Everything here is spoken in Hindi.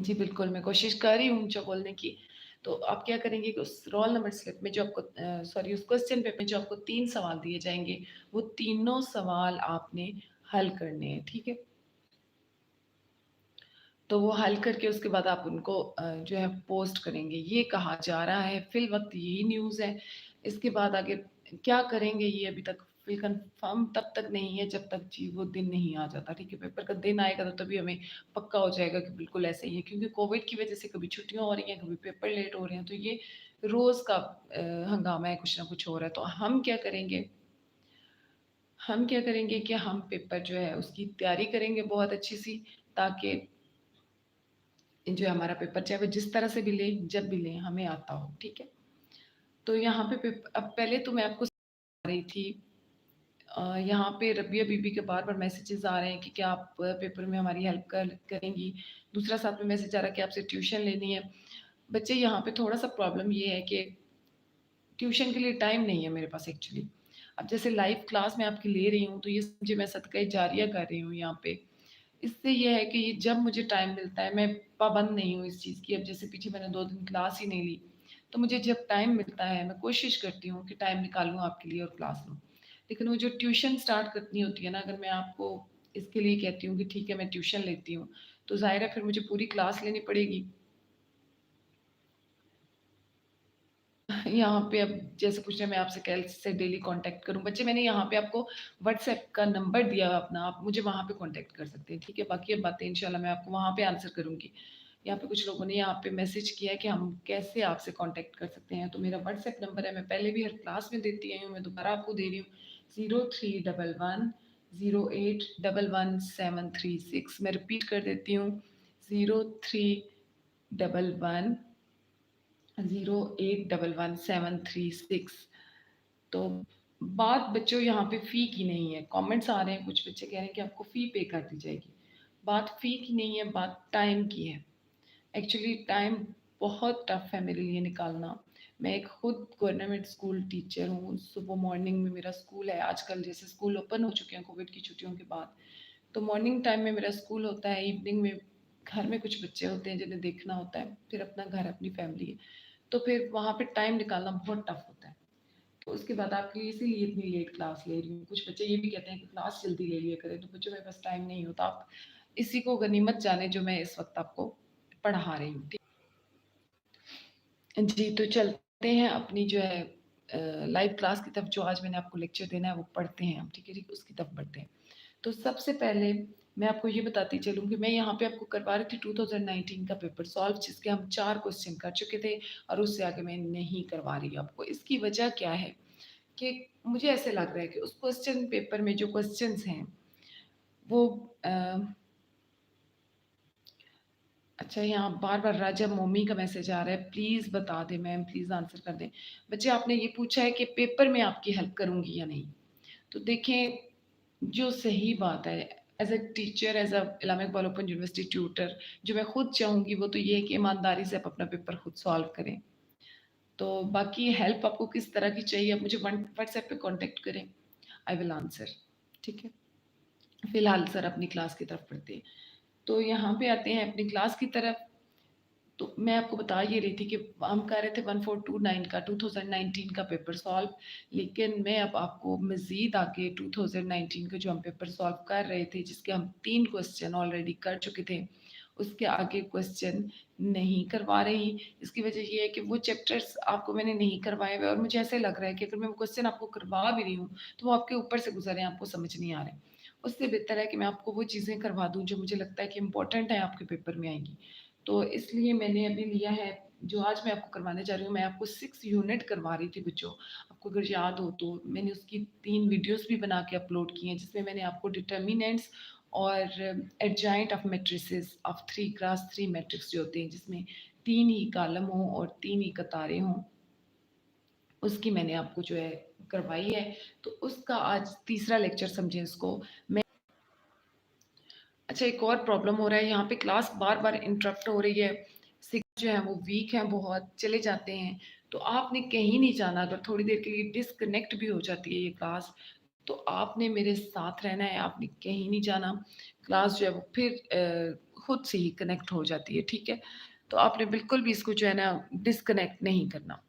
जी, बिल्कुल, मैं कोशिश कर रही हूँ ऊँचा बोलने की। तो आप क्या करेंगे कि उस रोल नंबर स्लिप में जो आपको सॉरी उस क्वेश्चन पेपर में जो आपको 3 सवाल दिए जाएँगे, वो तीनों सवाल आपने हल करने हैं, ठीक है? तो वो हल करके उसके बाद आप उनको जो है पोस्ट करेंगे। ये कहा जा रहा है, फ़िलवक़्त यही न्यूज़ है। इसके बाद आगे क्या करेंगे ये अभी तक फ़िल कन्फ़र्म तब तक नहीं है जब तक जी वो दिन नहीं आ जाता, ठीक है? पेपर का दिन आएगा तो तभी हमें पक्का हो जाएगा कि बिल्कुल ऐसा ही है क्योंकि कोविड की वज़ह से कभी छुट्टियाँ हो रही हैं, कभी पेपर लेट हो रहे हैं, तो ये रोज़ का हंगामा है, कुछ ना कुछ हो रहा है। तो हम क्या करेंगे कि हम पेपर जो है उसकी तैयारी करेंगे बहुत अच्छी-सी ताकि जो है हमारा पेपर चाहे वो जिस तरह से भी लें, जब भी लें, हमें आता हो, ठीक है? तो यहाँ पे अब पहले तो मैं आपको समझा रही थी यहाँ पे रबिया बीबी के बार-बार मैसेजेस आ रहे हैं कि क्या आप पेपर में हमारी हेल्प करेंगी? दूसरा साथ में मैसेज आ रहा है कि आपसे ट्यूशन लेनी है। बच्चे यहाँ पे थोड़ा-सा प्रॉब्लम ये है कि ट्यूशन के लिए टाइम नहीं है मेरे पास एक्चुअली। अब जैसे लाइव क्लास मैं आपकी ले रही हूँ, तो ये समझिए मैं सदका जारिया कर रही हूँ यहाँ पे। इससे ये है कि ये जब मुझे टाइम मिलता है, मैं पाबंद नहीं हूँ इस चीज़ की। अब जैसे पीछे मैंने 2 दिन क्लास ही नहीं ली, तो मुझे जब टाइम मिलता है, मैं कोशिश करती हूँ कि टाइम निकालूँ आपके लिए और क्लास लूँ। लेकिन वो जो ट्यूशन स्टार्ट करनी होती है ना, अगर मैं आपको इसके लिए कहती हूँ कि ठीक है, मैं ट्यूशन लेती हूँ, तो ज़ाहिर है फिर मुझे पूरी क्लास लेनी पड़ेगी। यहाँ पे अब जैसे पूछ रहे हैं मैं आपसे कैसे डेली कांटेक्ट करूँ? बच्चे मैंने यहाँ पे आपको व्हाट्सएप का नंबर दिया है अपना, आप मुझे वहाँ पे कांटेक्ट कर सकते हैं, ठीक है? बाकी अब बातें इंशाल्लाह मैं आपको वहाँ पे आंसर करूँगी। यहाँ पे कुछ लोगों ने यहाँ पे मैसेज किया है कि हम कैसे आपसे कांटेक्ट कर सकते हैं, तो मेरा व्हाट्सएप नंबर है, मैं पहले भी हर क्लास में देती आई हूँ, मैं दोबारा आपको दे रही हूँ 0311 0811 736 मैं रिपीट कर देती हूँ 0311 0811 736 तो बात बच्चों यहाँ पे फ़ी की नहीं है। कमेंट्स आ रहे हैं, कुछ बच्चे कह रहे हैं कि आपको फ़ी पे कर दी जाएगी। बात फ़ी की नहीं है, बात टाइम की है। एक्चुअली टाइम बहुत टफ़ है मेरे लिए निकालना। मैं एक खुद गवर्नमेंट स्कूल टीचर हूँ, सुबह मॉर्निंग में मेरा स्कूल है। आजकल जैसे स्कूल ओपन हो चुके हैं कोविड की छुट्टियों के बाद, तो मॉर्निंग टाइम में मेरा स्कूल होता है, इवनिंग में घर में कुछ बच्चे होते हैं जिन्हें देखना होता है, फिर अपना घर, अपनी फैमिली है। तो फिर वहाँ पे टाइम निकालना बहुत टफ होता है। तो उसके बाद आपकी इसीलिए इतनी लेट क्लास ले रही हूँ। कुछ बच्चे ये भी कहते हैं कि क्लास जल्दी ले लिया करें, तो बच्चों मेरे पास टाइम नहीं होता। आप इसी को गनीमत जाने जो मैं इस वक़्त आपको पढ़ा रही हूँ। जी, तो चलते हैं अपनी जो है लाइव क्लास की तरफ जो आज मैंने आपको लेक्चर देना है वो पढ़ते हैं हम, ठीक है जी? उसकी तरफ बढ़ते हैं। तो सबसे पहले मैं आपको ये बताती चलूँ कि मैं यहाँ पे आपको करवा रही थी 2019 का पेपर सॉल्व जिसके हम 4 क्वेश्चन कर चुके थे और उससे आगे मैं नहीं करवा रही आपको। इसकी वजह क्या है कि मुझे ऐसे लग रहा है कि उस क्वेश्चन पेपर में जो क्वेश्चंस हैं वो अ, अच्छा यहाँ बार-बार राजा मोमी का मैसेज आ रहा है, प्लीज़ बता दें मैम, प्लीज़ आंसर कर दें। बच्चे आपने ये पूछा है कि पेपर में आपकी हेल्प करूँगी या नहीं? तो देखें, जो सही बात है as a teacher, as a Islamic Iqbal open university tutor, जो मैं खुद चाहूँगी वो तो ये है कि ईमानदारी से आप अपना पेपर खुद सॉल्व करें। तो बाकी हेल्प आपको किस तरह की चाहिए, आप मुझे व्हाट्सएप पे कॉन्टैक्ट करें, आई विल आंसर, ठीक है? फिलहाल सर अपनी क्लास की तरफ बढ़ते हैं। तो यहाँ पे आते हैं अपनी क्लास की तरफ। तो मैं आपको बता ये रही थी कि हम कर रहे थे 1429 का 2019 का पेपर सॉल्व, लेकिन मैं अब आपको मज़ीद आगे 2019 का जो हम पेपर सॉल्व कर रहे थे जिसके हम 3 क्वेश्चन ऑलरेडी कर चुके थे, उसके आगे क्वेश्चन नहीं करवा रही। इसकी वजह ये है कि वो चैप्टर्स आपको मैंने नहीं करवाए हुए और मुझे ऐसे लग रहा है कि अगर मैं वो क्वेश्चन आपको करवा भी रही हूँ, तो वो आपके ऊपर से गुज़र रहे हैं, आपको समझ नहीं आ रहे। उससे बेहतर है कि मैं आपको वो चीज़ें करवा दूँ जो मुझे लगता है कि इम्पोर्टेंट है आपके पेपर में आएँगी। तो इसलिए मैंने अभी लिया है जो आज मैं आपको करवाने जा रही हूँ, मैं आपको 6 यूनिट करवा रही थी बच्चों। आपको अगर याद हो तो मैंने उसकी 3 वीडियोज़ भी बना के अपलोड की हैं, जिसमें मैंने आपको डिटर्मिनेंट्स और adjoint of matrices of 3 cross 3 matrix जो होते हैं, जिसमें 3 ही कॉलम हों और 3 ही कतारें हों, उसकी मैंने आपको जो है करवाई है। तो उसका आज तीसरा लेक्चर समझें इसको। मैं अच्छा एक और प्रॉब्लम हो रहा है यहाँ पे क्लास बार-बार इंटरप्ट हो रही है। सिग्नल जो है वो वीक हैं बहुत, चले जाते हैं। तो आपने कहीं नहीं जाना, अगर थोड़ी देर के लिए डिस्कनेक्ट भी हो जाती है ये क्लास, तो आपने मेरे साथ रहना है, आपने कहीं नहीं जाना। क्लास जो है वो फिर खुद से ही कनेक्ट हो जाती है, ठीक है? तो आपने बिल्कुल भी इसको जो है ना डिस्कनेक्ट नहीं करना।